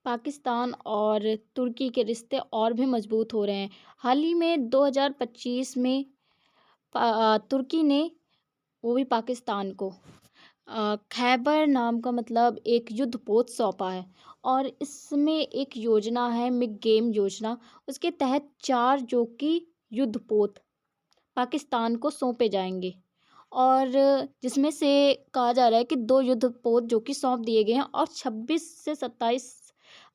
पाकिस्तान और तुर्की के रिश्ते और भी मजबूत हो रहे हैं। हाल ही में 2025 में तुर्की ने वो भी पाकिस्तान को खैबर नाम का मतलब एक युद्धपोत सौंपा है। और इसमें एक योजना है मिग गेम योजना। उसके तहत 4 जो कि युद्धपोत पाकिस्तान को सौंपे जाएंगे। और जिसमें से कहा जा रहा है कि 2 युद्धपोत जो कि सौंप दिए गए हैं और 26 से 27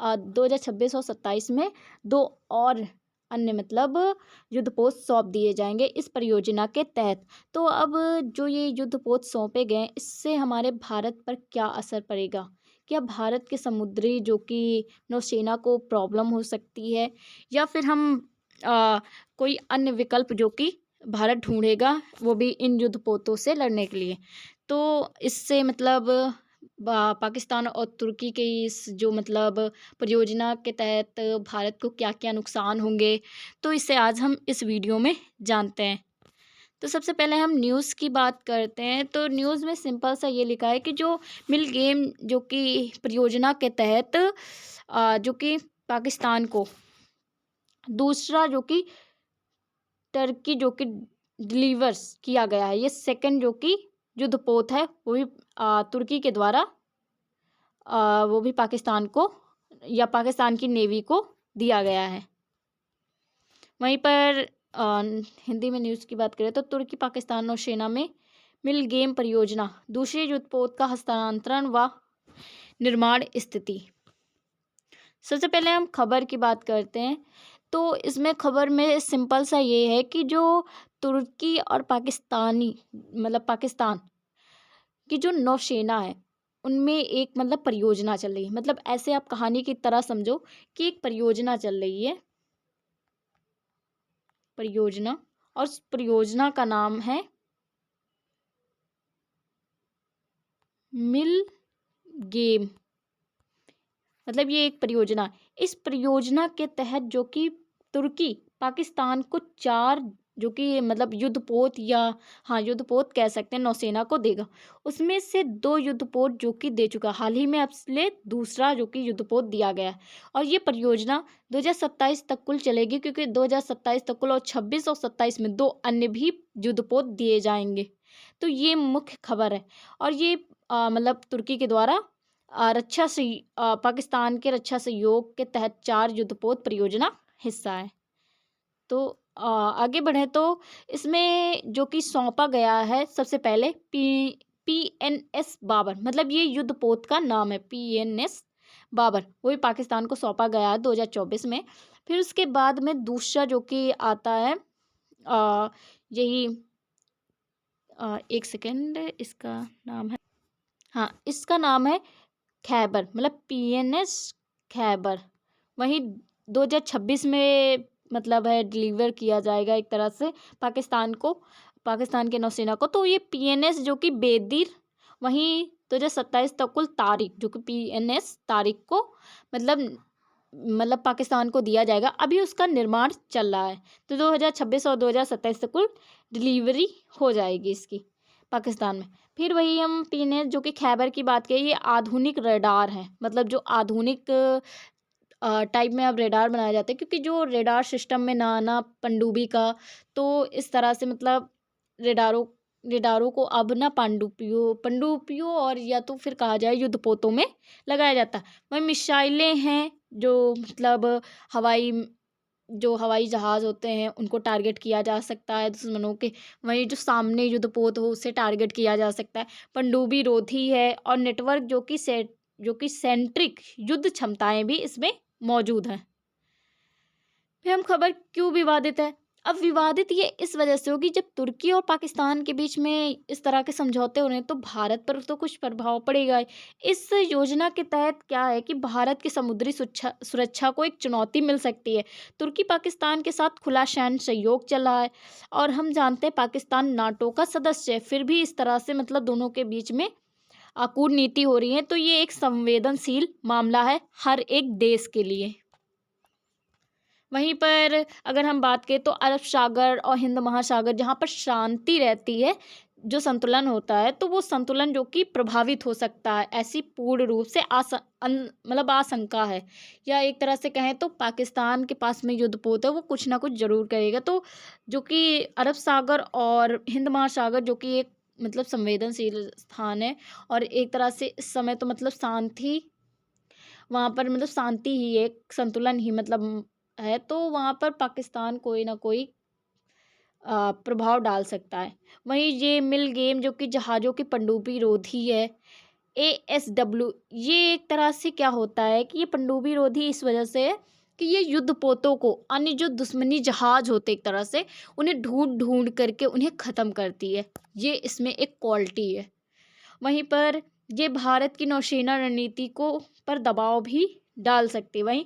2026 और 27 में 2 और अन्य मतलब युद्धपोत सौंप दिए जाएंगे इस परियोजना के तहत। तो अब जो ये युद्धपोत सौंपे गए हैं, इससे हमारे भारत पर क्या असर पड़ेगा? क्या भारत के समुद्री जो कि नौसेना को प्रॉब्लम हो सकती है, या फिर हम कोई अन्य विकल्प जो कि भारत ढूंढेगा वो भी इन युद्धपोतों से लड़ने के लिए? तो इससे मतलब पाकिस्तान और तुर्की के इस जो मतलब परियोजना के तहत भारत को क्या क्या नुकसान होंगे, तो इसे आज हम इस वीडियो में जानते हैं। तो सबसे पहले हम न्यूज़ की बात करते हैं। तो न्यूज़ में सिंपल सा ये लिखा है कि जो मिल गेम जो कि परियोजना के तहत जो कि पाकिस्तान को दूसरा जो कि टर्की जो कि डिलीवर्स किया गया है। ये सेकंड जो कि युद्धपोत है वो भी तुर्की के द्वारा वो भी पाकिस्तान को या पाकिस्तान की नेवी को दिया गया है। वहीं पर हिंदी में न्यूज़ की बात करें तो तुर्की पाकिस्तान और सेना में मिल गेम परियोजना दूसरे युद्धपोत का हस्तांतरण व निर्माण स्थिति। सबसे पहले हम खबर की बात करते हैं। तो इसमें खबर में सिंपल सा ये है कि जो तुर्की और पाकिस्तानी मतलब पाकिस्तान की जो नौसेना है उनमें एक मतलब परियोजना चल रही है। मतलब ऐसे आप कहानी की तरह समझो कि एक परियोजना चल रही है, परियोजना, और उस परियोजना का नाम है मिल गेम। मतलब ये एक परियोजना, इस परियोजना के तहत जो कि तुर्की पाकिस्तान को 4 जो कि मतलब युद्धपोत या हाँ युद्धपोत कह सकते हैं नौसेना को देगा। उसमें से 2 युद्धपोत जो कि दे चुका, हाल ही में अपने दूसरा जो कि युद्धपोत दिया गया है। और ये परियोजना 2027 तक कुल चलेगी, क्योंकि 2027 तक कुल और 26 और 27 में 2 अन्य भी युद्धपोत दिए जाएंगे। तो ये मुख्य खबर है। और ये मतलब तुर्की के द्वारा पाकिस्तान के रक्षा सहयोग के तहत 4 युद्धपोत परियोजना हिस्सा है। तो आगे बढ़े तो इसमें जो कि सौंपा गया है सबसे पहले PNS बाबर, मतलब ये युद्धपोत का नाम है PNS बाबर, वो भी पाकिस्तान को सौंपा गया है 2024 में। फिर उसके बाद में दूसरा जो कि आता है यही एक सेकेंड, इसका नाम है, हाँ इसका नाम है खैबर, मतलब PNS खैबर। वहीं 2026 में मतलब है डिलीवर किया जाएगा एक तरह से पाकिस्तान को, पाकिस्तान के नौसेना को। तो ये PNS जो कि बेदिर, वहीं 2027 तक कुल तारिक जो कि PNS तारिक को मतलब पाकिस्तान को दिया जाएगा। अभी उसका निर्माण चल रहा है। तो 2026 और 2027 तक कुल डिलीवरी हो जाएगी इसकी पाकिस्तान में। फिर वही हम PNS जो कि खैबर की बात करें, ये आधुनिक रडार है, मतलब जो आधुनिक टाइप में अब रेडार बनाए जाते हैं, क्योंकि जो रेडार सिस्टम में ना आना पनडुब्बी का, तो इस तरह से मतलब रेडारों रेडारों को अब ना पनडुब्बियों और या तो फिर कहा जाए युद्धपोतों में लगाया जाता है। वहीं मिसाइलें हैं जो मतलब हवाई जो हवाई जहाज़ होते हैं उनको टारगेट किया जा सकता है दुश्मनों के। वहीं जो सामने युद्धपोत हो उसे टारगेट किया जा सकता है। पनडुब्बी रोधी है और नेटवर्क जो कि सेंट्रिक युद्ध क्षमताएं भी इसमें मौजूद हैं। फिर हम खबर क्यों विवादित है? अब विवादित ये इस वजह से होगी, जब तुर्की और पाकिस्तान के बीच में इस तरह के समझौते हो रहे हैं तो भारत पर तो कुछ प्रभाव पड़ेगा ही। इस योजना के तहत क्या है कि भारत की समुद्री सुरक्षा को एक चुनौती मिल सकती है। तुर्की पाकिस्तान के साथ खुला सैन्य सहयोग चल रहा है और हम जानते हैं पाकिस्तान नाटो का सदस्य है, फिर भी इस तरह से मतलब दोनों के बीच में कूटनीति हो रही है। तो ये एक संवेदनशील मामला है हर एक देश के लिए। वहीं पर अगर हम बात करें तो अरब सागर और हिंद महासागर, जहाँ पर शांति रहती है, जो संतुलन होता है, तो वो संतुलन जो कि प्रभावित हो सकता है, ऐसी पूर्ण रूप से मतलब आशंका है। या एक तरह से कहें तो पाकिस्तान के पास में युद्धपोत है, वो कुछ ना कुछ ज़रूर करेगा। तो जो कि अरब सागर और हिंद महासागर जो कि एक मतलब संवेदनशील स्थान है, और एक तरह से इस समय तो मतलब शांति वहाँ पर मतलब शांति ही एक संतुलन ही मतलब है, तो वहाँ पर पाकिस्तान कोई ना कोई प्रभाव डाल सकता है। वहीं ये मिल गेम जो कि जहाज़ों की पनडुब्बी रोधी है, ASW, ये एक तरह से क्या होता है कि ये पनडुब्बी रोधी इस वजह से है कि ये युद्धपोतों को, अन्य जो दुश्मनी जहाज़ होते एक तरह से, उन्हें ढूँढ-ढूँढ करके उन्हें ख़त्म करती है। ये इसमें एक क्वालिटी है। वहीं पर ये भारत की नौसेना रणनीति को पर दबाव भी डाल सकती है। वहीं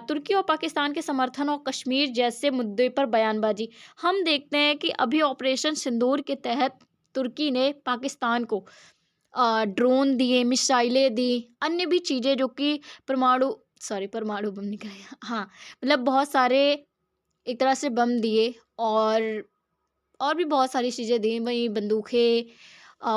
तुर्की और पाकिस्तान के समर्थन और कश्मीर जैसे मुद्दे पर बयानबाजी, हम देखते हैं कि अभी ऑपरेशन सिंदूर के तहत तुर्की ने पाकिस्तान को ड्रोन दिए, मिसाइलें दी, अन्य भी चीज़ें जो कि परमाणु बम निकल गया, हाँ, मतलब बहुत सारे एक तरह से बम दिए, और भी बहुत सारी चीज़ें दी, वहीं बंदूकें,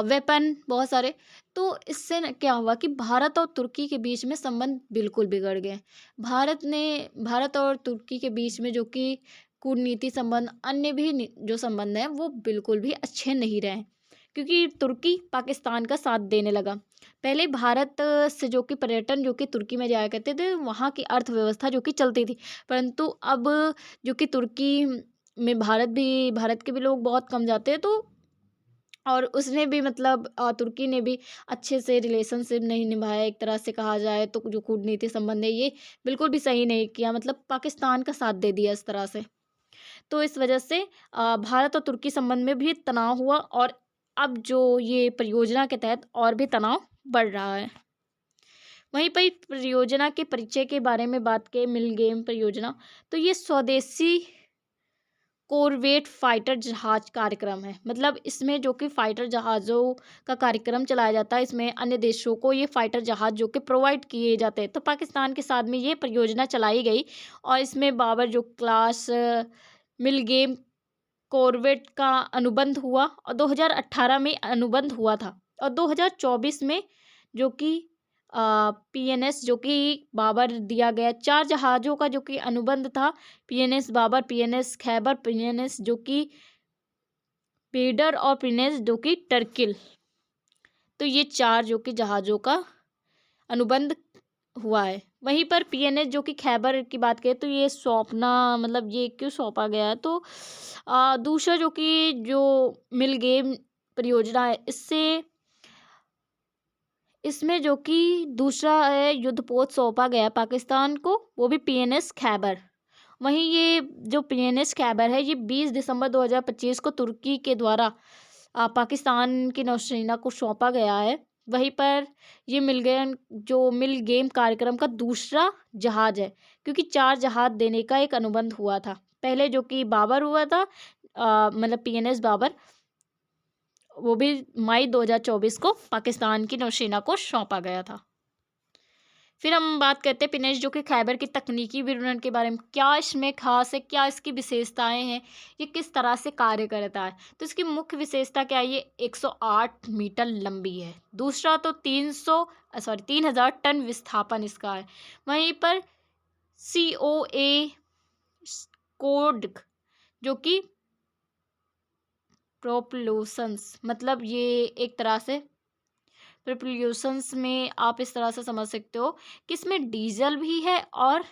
वेपन बहुत सारे। तो इससे न क्या हुआ कि भारत और तुर्की के बीच में संबंध बिल्कुल बिगड़ गए। भारत और तुर्की के बीच में जो कि कूटनीति संबंध, अन्य भी जो संबंध हैं, वो बिल्कुल भी अच्छे नहीं रहे, क्योंकि तुर्की पाकिस्तान का साथ देने लगा। पहले भारत से जो कि पर्यटन जो कि तुर्की में जाया करते थे, वहाँ की अर्थव्यवस्था जो कि चलती थी, परंतु अब जो कि तुर्की में भारत के भी लोग बहुत कम जाते हैं, तो और उसने भी मतलब तुर्की ने भी अच्छे से रिलेशनशिप नहीं निभाया, एक तरह से कहा जाए तो जो कूटनीति संबंध है ये बिल्कुल भी सही नहीं किया, मतलब पाकिस्तान का साथ दे दिया इस तरह से। तो इस वजह से भारत और तुर्की संबंध में भी तनाव हुआ, और अब जो ये परियोजना के तहत और भी तनाव बढ़ रहा है। वहीं पर परियोजना के परिचय के बारे में बात करें, मिलगेम परियोजना, तो ये स्वदेशी कोरवेट फाइटर जहाज कार्यक्रम है। मतलब इसमें जो कि फाइटर जहाज़ों का कार्यक्रम चलाया जाता है, इसमें अन्य देशों को ये फाइटर जहाज़ जो कि प्रोवाइड किए जाते हैं। तो पाकिस्तान के साथ में ये परियोजना चलाई गई, और इसमें बाबर जो क्लास मिलगेम कॉर्वेट का अनुबंध हुआ, और 2018 में अनुबंध हुआ था, और 2024 में जो कि PNS जो कि बाबर दिया गया, 4 जहाज़ों का जो कि अनुबंध था, PNS Babar, PNS Khyber, PNS जो कि पेडर, और PNS जो कि टर्किल। तो ये 4 जो कि जहाज़ों का अनुबंध हुआ है। वहीं पर PNS जो कि खैबर की बात करें, तो ये सौंपना, मतलब ये क्यों सौंपा गया है, तो दूसरा जो मिलगेम परियोजना है, इसमें जो कि दूसरा है युद्धपोत सौंपा गया पाकिस्तान को, वो भी PNS खैबर। वहीं ये जो PNS खैबर है, ये 20 दिसंबर 2025 को तुर्की के द्वारा पाकिस्तान की नौसेना को सौंपा गया है। वहीं पर ये मिल गेम कार्यक्रम का दूसरा जहाज है, क्योंकि 4 जहाज देने का एक अनुबंध हुआ था। पहले जो कि बाबर हुआ था, मतलब PNS बाबर, वो भी मई 2024 को पाकिस्तान की नौसेना को सौंपा गया था। फिर हम बात करते हैं पिनेश जो कि खैबर की तकनीकी विवरण के बारे में, क्या इसमें खास है, क्या इसकी विशेषताएं हैं, ये किस तरह से कार्य करता है। तो इसकी मुख्य विशेषता क्या है, ये 108 मीटर लंबी है। दूसरा तो 3000 टन विस्थापन इसका है। वहीं पर COA कोड जो कि प्रोपल्यूशंस, मतलब ये एक तरह से प्रोपल्यूशंस में आप इस तरह से समझ सकते हो कि इसमें डीजल भी है, और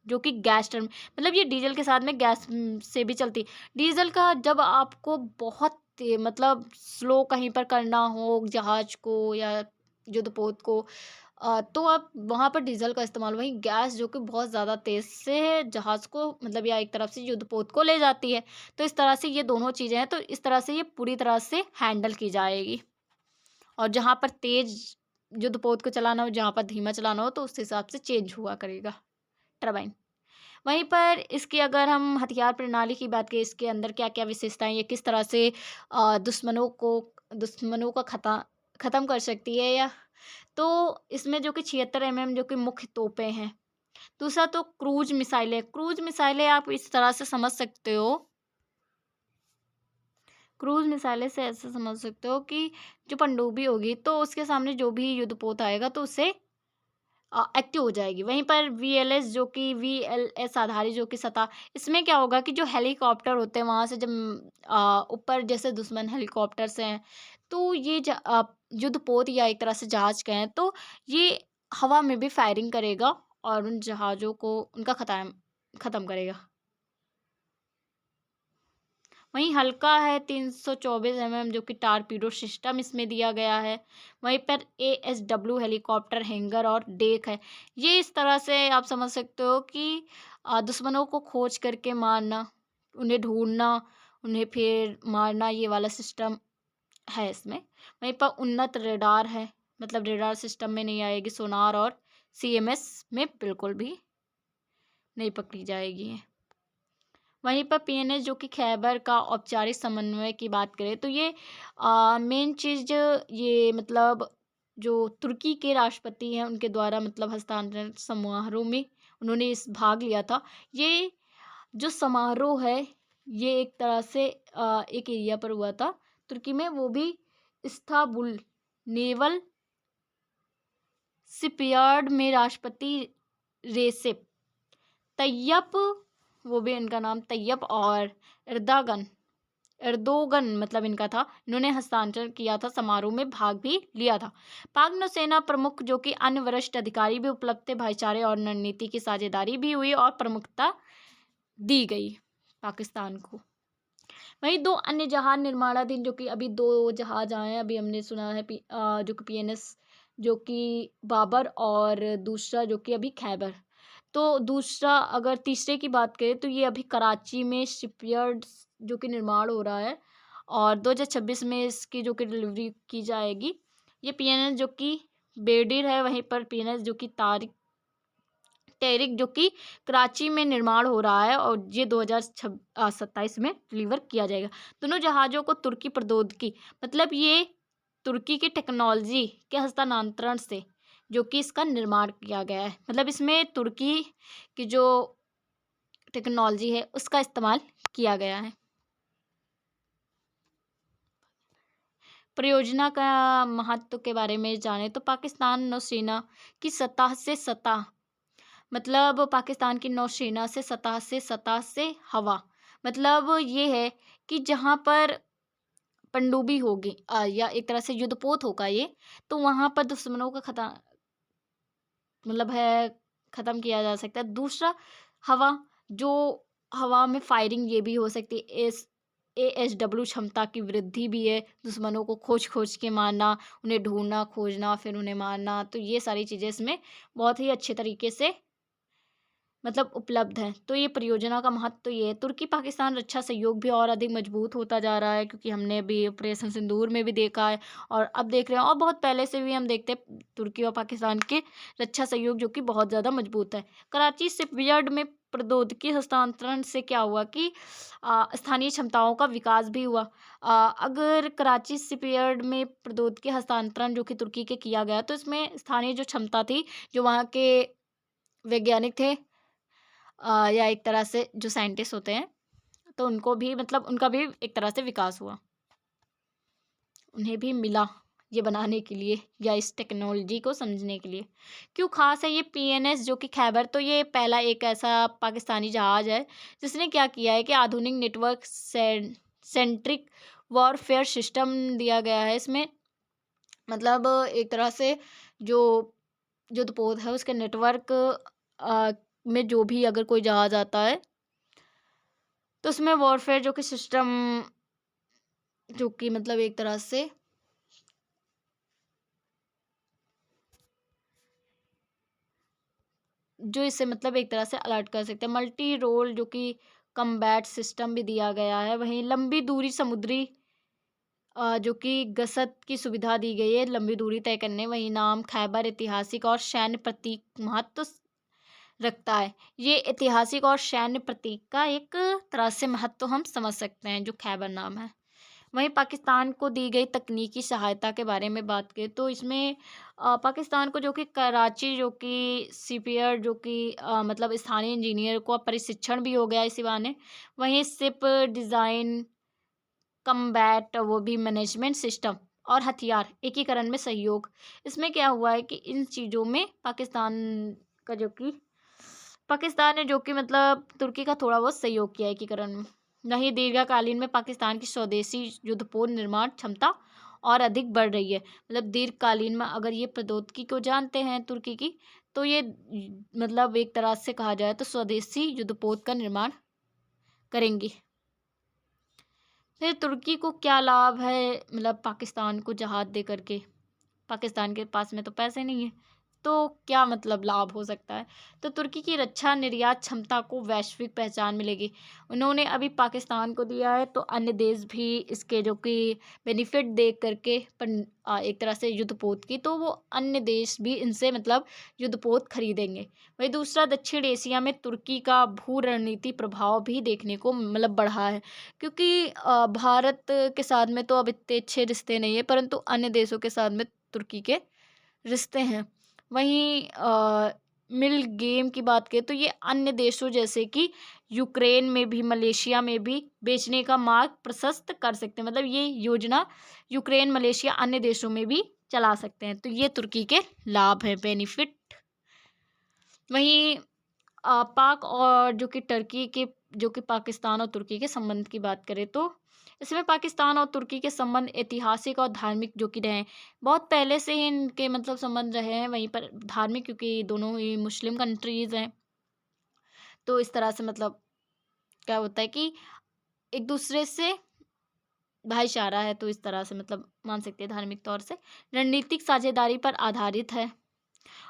जो कि गैस टर्म, मतलब ये डीजल के साथ में गैस से भी चलती। डीजल का जब आपको बहुत मतलब स्लो कहीं पर करना हो जहाज को या युद्धपोत को, तो आप वहाँ पर डीजल का इस्तेमाल, वहीं गैस जो कि बहुत ज़्यादा तेज़ से जहाज़ को मतलब या एक तरफ से युद्धपोत को ले जाती है। तो इस तरह से ये दोनों चीज़ें हैं, तो इस तरह से ये पूरी तरह से हैंडल की जाएगी, और जहाँ पर तेज़ युद्धपोत को चलाना हो, जहाँ पर धीमा चलाना हो, तो उस हिसाब से चेंज हुआ करेगा टरबाइन। वहीं पर इसकी अगर हम हथियार प्रणाली की बात करें, इसके अंदर क्या-क्या विशेषताएँ, ये किस तरह से दुश्मनों को ख़त्म कर सकती है, या तो इसमें जो कि 76 mm जो कि मुख्य तोपें हैं। दूसरा तो क्रूज़ मिसाइलें आप इस तरह से समझ सकते हो क्रूज़ मिसाइलें से ऐसे समझ सकते हो कि जो पनडुब्बी होगी तो उसके सामने जो भी युद्धपोत आएगा तो उससे एक्टिव हो जाएगी। वहीं पर वीएलएस जो कि वीएलएस आधारित जो कि सतह, इसमें क्या होगा कि जो हेलीकॉप्टर होते हैं वहाँ से जब ऊपर जैसे दुश्मन हेलीकॉप्टर से हैं, तो ये युद्धपोत या एक तरह से जहाज कहें तो ये हवा में भी फायरिंग करेगा और उन जहाज़ों को उनका ख़त्म करेगा। वहीं हल्का है 324 जो कि टारपीडो सिस्टम इसमें दिया गया है। वहीं पर एएसडब्ल्यू हेलीकॉप्टर हैंगर और डेक है। ये इस तरह से आप समझ सकते हो कि दुश्मनों को खोज करके मारना, उन्हें ढूँढना, उन्हें फिर मारना, ये वाला सिस्टम है इसमें। वहीं पर उन्नत रेडार है, मतलब रेडार सिस्टम में नहीं आएगी, सोनार और सीएमएस में बिल्कुल भी नहीं पकड़ी जाएगी ये। वहीं पर पीएनएस जो कि खैबर का औपचारिक समन्वय की बात करें तो ये मेन चीज़, ये मतलब जो तुर्की के राष्ट्रपति हैं उनके द्वारा मतलब हस्तांतरण समारोह में उन्होंने इस भाग लिया था। ये जो समारोह है ये एक तरह से एक एरिया पर हुआ था तुर्की में, वो भी इस्तांबुल नेवल शिपयार्ड में। राष्ट्रपति रेसेप तैयप, वो भी इनका नाम तैयप, और एर्दागन एर्दोगन मतलब इनका था, इन्होंने हस्तांतरण किया था, समारोह में भाग भी लिया था। पाक नौसेना प्रमुख जो कि अन्य वरिष्ठ अधिकारी भी उपलब्ध थे। भाईचारे और रणनीति की साझेदारी भी हुई और प्रमुखता दी गई पाकिस्तान को। वहीं दो अन्य जहाज निर्माणाधीन, जो कि अभी दो जहाज आए हैं, अभी हमने सुना है जो कि पीएनएस जो कि बाबर और दूसरा जो कि अभी खैबर। तो दूसरा, अगर तीसरे की बात करें तो ये अभी कराची में शिपयार्ड जो कि निर्माण हो रहा है और 2026 में इसकी जो कि डिलीवरी की जाएगी। ये पीएनएस जो कि बेडिर है, वहीं पर पीएनएस जो कि टैरिक जो कि कराची में निर्माण हो रहा है और ये 2027 में डिलीवर किया जाएगा। दोनों जहाज़ों को तुर्की प्रौद्योगिकी, मतलब ये तुर्की की टेक्नोलॉजी के हस्तांतरण से जो कि इसका निर्माण किया गया है, मतलब इसमें तुर्की की जो टेक्नोलॉजी है उसका इस्तेमाल किया गया है। परियोजना का महत्व के बारे में जाने तो पाकिस्तान नौसेना की सतह से सतह, मतलब पाकिस्तान की नौसेना से सतह से हवा, मतलब ये है कि जहाँ पर पनडुब्बी होगी या एक तरह से युद्धपोत होगा ये, तो वहाँ पर दुश्मनों का मतलब है ख़त्म किया जा सकता है। दूसरा, हवा, जो हवा में फायरिंग ये भी हो सकती है। एएसडब्ल्यू क्षमता की वृद्धि भी है, दुश्मनों को खोज खोज के मारना, उन्हें ढूंढना, खोजना, फिर उन्हें मारना, तो ये सारी चीज़ें इसमें बहुत ही अच्छे तरीके से मतलब उपलब्ध हैं। तो ये परियोजना का महत्व तो ये है। तुर्की पाकिस्तान रक्षा सहयोग भी और अधिक मजबूत होता जा रहा है, क्योंकि हमने अभी ऑपरेशन सिंदूर में भी देखा है और अब देख रहे हैं, और बहुत पहले से भी हम देखते हैं तुर्की और पाकिस्तान के रक्षा सहयोग जो कि बहुत ज़्यादा मजबूत है। कराची शिपयार्ड में प्रौद्योगिकी हस्तांतरण से क्या हुआ कि स्थानीय क्षमताओं का विकास भी हुआ। अगर कराची शिपयार्ड में प्रौद्योगिकी हस्तांतरण जो कि तुर्की के किया गया, तो इसमें स्थानीय जो क्षमता थी, जो वहाँ के वैज्ञानिक थे या एक तरह से जो साइंटिस्ट होते हैं, तो उनको भी मतलब उनका भी एक तरह से विकास हुआ, उन्हें भी मिला ये बनाने के लिए या इस टेक्नोलॉजी को समझने के लिए। क्यों ख़ास है ये पीएनएस जो कि खैबर, तो ये पहला एक ऐसा पाकिस्तानी जहाज़ है जिसने क्या किया है कि आधुनिक नेटवर्क सेंट्रिक वॉरफेयर सिस्टम दिया गया है इसमें, मतलब एक तरह से जो युद्धपोत है उसके नेटवर्क में जो भी अगर कोई जहाज़ आता है तो उसमें वॉरफेयर जो कि सिस्टम जो कि मतलब एक तरह से जो इसे मतलब एक तरह से अलर्ट कर सकते हैं। मल्टी रोल जो कि कम्बैट सिस्टम भी दिया गया है। वहीं लंबी दूरी समुद्री जो कि गसत की सुविधा दी गई है लंबी दूरी तय करने। वहीं नाम खैबर ऐतिहासिक और सैन्य प्रतीक महत्व रखता है। ये ऐतिहासिक और सैन्य प्रतीक का एक तरह से महत्व हम समझ सकते हैं जो खैबर नाम है। वहीं पाकिस्तान को दी गई तकनीकी सहायता के बारे में बात करें तो इसमें पाकिस्तान को जो कि कराची जो कि सीपीआर जो कि मतलब स्थानीय इंजीनियर को प्रशिक्षण भी हो गया इसी बहाने। वहीं शिप डिज़ाइन कम्बैट वो भी मैनेजमेंट सिस्टम और हथियार एकीकरण में सहयोग। इसमें क्या हुआ है कि इन चीज़ों में का जो कि पाकिस्तान ने जो कि मतलब तुर्की का थोड़ा बहुत सहयोग किया एकीकरण में। वहीं दीर्घकालीन में पाकिस्तान की स्वदेशी युद्धपोत निर्माण क्षमता और अधिक बढ़ रही है। मतलब दीर्घकालीन में अगर ये प्रौद्योगिकी को जानते हैं तुर्की की, तो ये मतलब एक तरह से कहा जाए तो स्वदेशी युद्धपोत का निर्माण करेंगी। फिर तुर्की को क्या लाभ है मतलब पाकिस्तान को जहाज दे करके? पाकिस्तान के पास में तो पैसे नहीं है, तो क्या मतलब लाभ हो सकता है? तो तुर्की की रक्षा निर्यात क्षमता को वैश्विक पहचान मिलेगी। उन्होंने अभी पाकिस्तान को दिया है, तो अन्य देश भी इसके जो कि बेनिफिट देख करके एक तरह से युद्धपोत की, तो वो अन्य देश भी इनसे मतलब युद्धपोत खरीदेंगे। वहीं दूसरा, दक्षिण एशिया में तुर्की का भू रणनीति प्रभाव भी देखने को मतलब बढ़ा है, क्योंकि भारत के साथ में तो अब इतने अच्छे रिश्ते नहीं है, परंतु अन्य देशों के साथ में तुर्की के रिश्ते हैं। वहीं मिल गेम की बात करें तो ये अन्य देशों जैसे कि यूक्रेन में भी, मलेशिया में भी बेचने का मार्ग प्रशस्त कर सकते हैं। मतलब ये योजना यूक्रेन, मलेशिया, अन्य देशों में भी चला सकते हैं। तो ये तुर्की के लाभ हैं, बेनिफिट। वहीं पाक और जो कि टर्की के जो कि पाकिस्तान और तुर्की के संबंध की बात करें तो इसमें पाकिस्तान और तुर्की के संबंध ऐतिहासिक और धार्मिक जो कि रहे हैं। बहुत पहले से ही इनके मतलब संबंध रहे हैं। वहीं पर धार्मिक, क्योंकि दोनों ही मुस्लिम कंट्रीज़ हैं, तो इस तरह से मतलब क्या होता है कि एक दूसरे से भाईचारा है, तो इस तरह से मतलब मान सकते हैं धार्मिक तौर से। रणनीतिक साझेदारी पर आधारित है।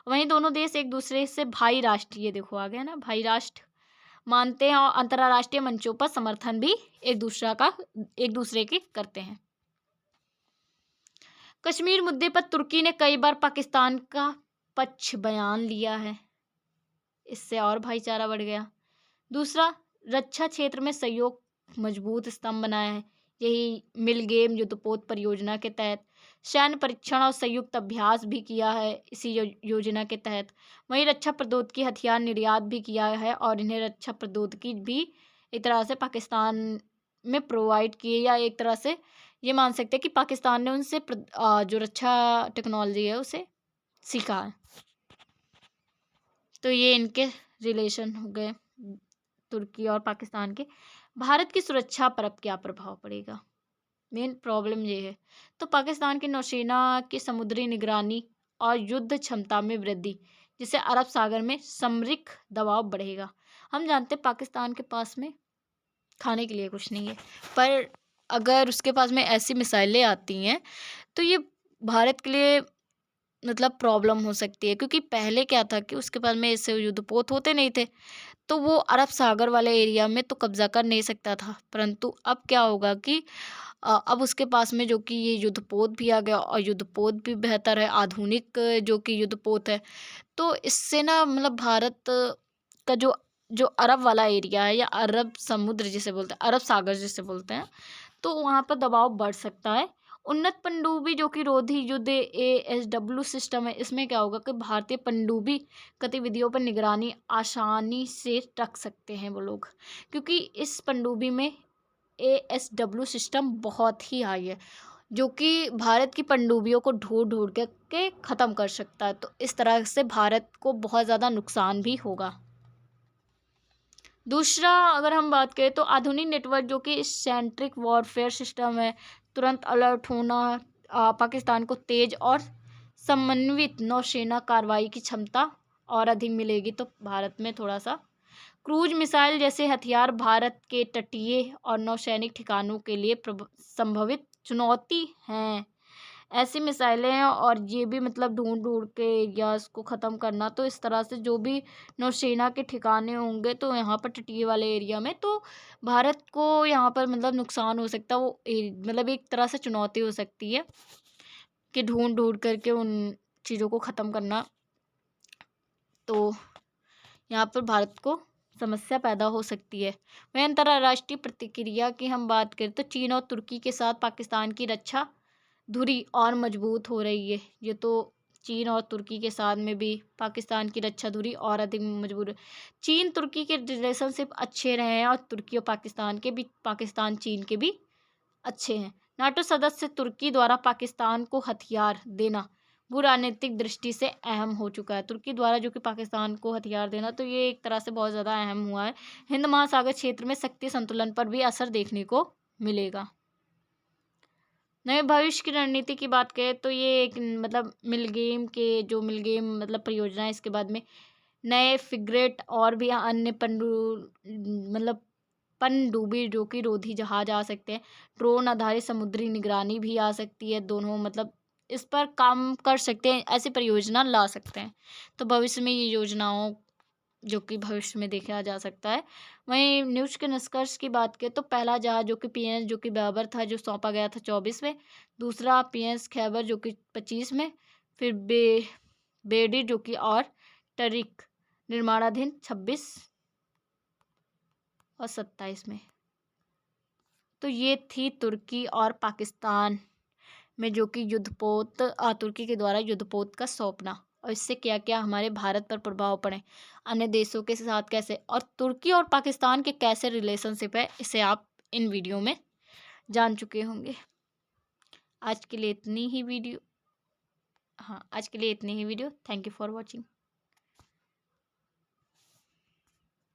वहीं दोनों देश एक दूसरे से भाई राष्ट्र, ये देखो आ गया ना, भाई राष्ट्र मानते हैं और अंतर्राष्ट्रीय मंचों पर समर्थन भी एक दूसरे के करते हैं। कश्मीर मुद्दे पर तुर्की ने कई बार पाकिस्तान का पक्ष बयान लिया है, इससे और भाईचारा बढ़ गया। दूसरा, रक्षा क्षेत्र में सहयोग मजबूत स्तंभ बनाया है। यही मिलगेम युद्धपोत परियोजना के तहत सैन्य परीक्षण और संयुक्त अभ्यास भी किया है इसी योजना के तहत। वहीं रक्षा प्रौद्योगिकी हथियार निर्यात भी किया है और इन्हें रक्षा प्रौद्योगिकी भी एक तरह से पाकिस्तान में प्रोवाइड किए, या एक तरह से ये मान सकते हैं कि पाकिस्तान ने उनसे जो रक्षा टेक्नोलॉजी है उसे सीखा है। तो ये इनके रिलेशन हो गए तुर्की और पाकिस्तान के। भारत की सुरक्षा पर अब क्या प्रभाव पड़ेगा? मेन प्रॉब्लम ये है। तो पाकिस्तान की नौसेना की समुद्री निगरानी और युद्ध क्षमता में वृद्धि, जिससे अरब सागर में सामरिक दबाव बढ़ेगा। हम जानते हैं पाकिस्तान के पास में खाने के लिए कुछ नहीं है, पर अगर उसके पास में ऐसी मिसाइलें आती हैं तो ये भारत के लिए मतलब प्रॉब्लम हो सकती है। क्योंकि पहले क्या था कि उसके पास में ऐसे युद्धपोत होते नहीं थे, तो वो अरब सागर वाले एरिया में तो कब्जा कर नहीं सकता था। परंतु अब क्या होगा कि अब उसके पास में जो कि ये युद्धपोत भी आ गया, और युद्धपोत भी बेहतर है, आधुनिक जो कि युद्धपोत है। तो इससे ना मतलब भारत का जो जो अरब वाला एरिया है, या अरब समुद्र जिसे बोलते हैं, अरब सागर जिसे बोलते हैं, तो वहाँ पर दबाव बढ़ सकता है। उन्नत पनडुब्बी जो कि रोधी युद्ध ASW सिस्टम है, इसमें क्या होगा कि भारतीय पनडुब्बी गतिविधियों पर निगरानी आसानी से रख सकते हैं वो लोग, क्योंकि इस पनडुब्बी में ASW सिस्टम बहुत ही हाई है, जो कि भारत की पनडुब्बियों को ढूंढ ढूंढ के ख़त्म कर सकता है। तो इस तरह से भारत को बहुत ज़्यादा नुकसान भी होगा। दूसरा, अगर हम बात करें तो आधुनिक नेटवर्क जो कि सेंट्रिक वॉरफेयर सिस्टम है, तुरंत अलर्ट होना, पाकिस्तान को तेज और समन्वित नौसेना कार्रवाई की क्षमता और अधिक मिलेगी। तो भारत में थोड़ा सा क्रूज मिसाइल जैसे हथियार भारत के तटीय और नौसैनिक ठिकानों के लिए संभवित चुनौती हैं। ऐसी मिसाइलें हैं, और ये भी मतलब ढूंढ ढूंढ के एरियाज को ख़त्म करना। तो इस तरह से जो भी नौसेना के ठिकाने होंगे तो यहाँ पर तटीय वाले एरिया में, तो भारत को यहाँ पर मतलब नुकसान हो सकता है। वो मतलब एक तरह से चुनौती हो सकती है कि ढूंढ ढूंढ करके उन चीज़ों को ख़त्म करना। तो यहाँ पर भारत को समस्या पैदा हो सकती है। वहीं अंतर्राष्ट्रीय प्रतिक्रिया की हम बात करें तो चीन और तुर्की के साथ पाकिस्तान की रक्षा धुरी और मजबूत हो रही है। ये तो चीन और तुर्की के साथ में भी पाकिस्तान की रक्षा धुरी और अधिक मजबूत है। चीन तुर्की के रिलेशनशिप अच्छे रहे हैं, और तुर्की और पाकिस्तान के भी, पाकिस्तान चीन के भी अच्छे हैं। नाटो सदस्य तुर्की द्वारा पाकिस्तान को हथियार देना भूराजनीतिक दृष्टि से अहम हो चुका है। तुर्की द्वारा जो कि पाकिस्तान को हथियार देना, तो ये एक तरह से बहुत ज़्यादा अहम हुआ है। हिंद महासागर क्षेत्र में शक्ति संतुलन पर भी असर देखने को मिलेगा। नए भविष्य की रणनीति की बात करें तो ये एक मतलब मिलगेम मतलब परियोजना है। इसके बाद में नए फ्रिगेट और भी अन्य पनडुब्बी जो कि रोधी जहाज आ सकते हैं। ड्रोन आधारित समुद्री निगरानी भी आ सकती है। दोनों मतलब इस पर काम कर सकते हैं, ऐसी परियोजना ला सकते हैं। तो भविष्य में ये योजनाओं जो कि भविष्य में देखा जा सकता है। वहीं न्यूज़ के निष्कर्ष की बात करें तो पहला जहाज जो कि पीएनएस जो कि बाबर था, जो सौंपा गया था 24 में। दूसरा पीएनएस खैबर जो कि 25 में। फिर बेडी जो कि और टरिक निर्माणाधीन 26 और 27 में। तो ये थी तुर्की और पाकिस्तान में जो कि तुर्की के द्वारा युद्धपोत का सौंपना, और इससे क्या क्या हमारे भारत पर प्रभाव पड़े, अन्य देशों के साथ कैसे, और तुर्की और पाकिस्तान के कैसे रिलेशनशिप है, इसे आप इन वीडियो में जान चुके होंगे। आज के लिए इतनी ही video. Thank you for watching.